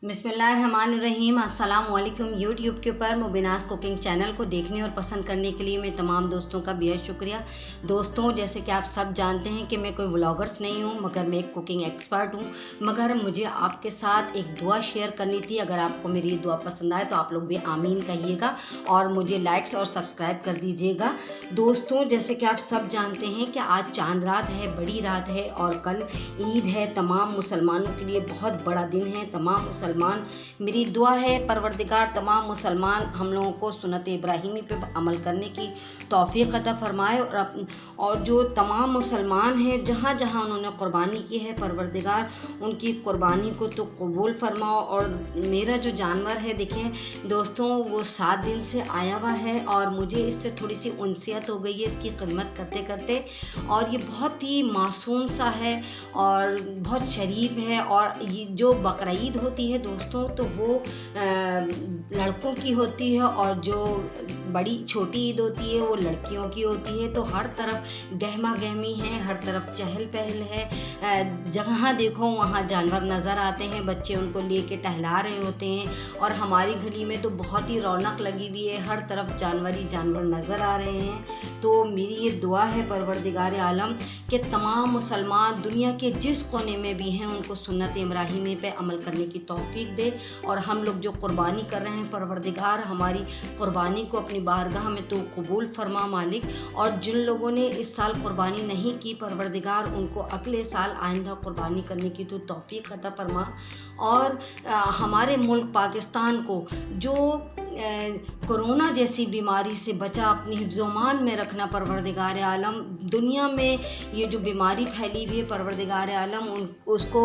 बिस्मिल्लाहिर्रहमानिर्रहीम। अस्सलाम वालेकुम। यूट्यूब के ऊपर मुबीनास कुकिंग चैनल को देखने और पसंद करने के लिए मैं तमाम दोस्तों का बेहद शुक्रिया। दोस्तों, जैसे कि आप सब जानते हैं कि मैं कोई व्लॉगर्स नहीं हूं, मगर मैं एक कुकिंग एक्सपर्ट हूं। मगर मुझे आपके साथ एक दुआ शेयर करनी थी। अगर आपको मेरी ये दुआ पसंद आए तो आप लोग भी आमीन कहिएगा और मुझे लाइक्स और सब्सक्राइब कर दीजिएगा। दोस्तों, जैसे कि आप सब जानते हैं कि आज चांद रात है, बड़ी रात है और कल ईद है। तमाम मुसलमानों के लिए बहुत बड़ा दिन है। तमाम मुसलमान, मेरी दुआ है परवरदिगार तमाम मुसलमान हम लोगों को सुन्नत इब्राहिमी पे अमल करने की तौफीक अता फरमाए। और जो तमाम मुसलमान हैं जहाँ जहाँ उन्होंने क़ुरबानी की है, परवरदिगार उनकी क़ुरबानी को तो कबूल फरमाओ। और मेरा जो जानवर है, देखें दोस्तों, वो 7 दिन से आया हुआ है और मुझे इससे थोड़ी सी उनसियत हो गई है इसकी खिदमत करते करते। और ये बहुत ही मासूम सा है और बहुत शरीफ है। और ये जो बकरीद होती है दोस्तों, तो वो लड़कों की होती है और जो बड़ी छोटी ईद होती है वो लड़कियों की होती है। तो हर तरफ गहमा गहमी है, हर तरफ चहल पहल है। जहाँ देखो वहाँ जानवर नज़र आते हैं, बच्चे उनको लेके टहला रहे होते हैं और हमारी गली में तो बहुत ही रौनक लगी हुई है, हर तरफ जानवर ही जानवर नज़र आ रहे हैं। तो मेरी ये दुआ है परवरदिगार आलम कि तमाम मुसलमान दुनिया के जिस कोने में भी हैं उनको सुन्नत इब्राहिमी पे अमल करने की तौफीक दे। और हम लोग जो कुर्बानी कर रहे हैं, परवरदिगार हमारी कुर्बानी को अपनी बारगाह में तो कबूल फरमा मालिक। और जिन लोगों ने इस साल कुर्बानी नहीं की, परवरदिगार उनको अगले साल आइंदा कुर्बानी करने की तो तौफीक अता फरमा। और हमारे मुल्क पाकिस्तान को जो कोरोना जैसी बीमारी से बचा अपनी हिफ्ज़-ओ-मान में रखना परवरदिगार आलम। दुनिया में ये जो बीमारी फैली हुई है परवरदिगार आलम, उसको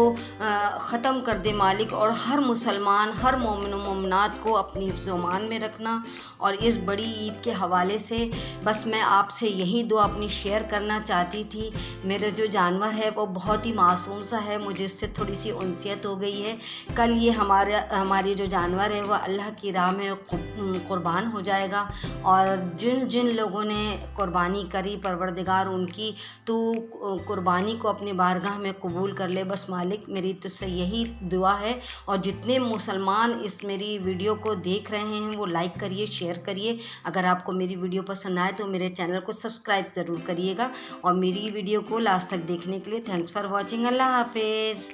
ख़त्म कर दे मालिक। और हर मुसलमान, हर मोमिन व मोमिनात को अपनी हिफ्ज़-ओ-मान में रखना। और इस बड़ी ईद के हवाले से बस मैं आपसे यही दुआ अपनी शेयर करना चाहती थी। मेरा जो जानवर है वो बहुत ही मासूम सा है, मुझे इससे थोड़ी सी उनसियत हो गई है। कल ये हमारी जो जानवर है वह अल्लाह की राह में कुर्बान हो जाएगा। और जिन जिन लोगों ने कुर्बानी करी, परवरदिगार उनकी तो कुर्बानी को अपनी बारगाह में कबूल कर ले। बस मालिक, मेरी तुझसे यही दुआ है। और जितने मुसलमान इस मेरी वीडियो को देख रहे हैं वो लाइक करिए, शेयर करिए। अगर आपको मेरी वीडियो पसंद आए तो मेरे चैनल को सब्सक्राइब ज़रूर करिएगा। और मेरी वीडियो को लास्ट तक देखने के लिए थैंक्स फॉर वॉचिंग। अल्लाह हाफिज़।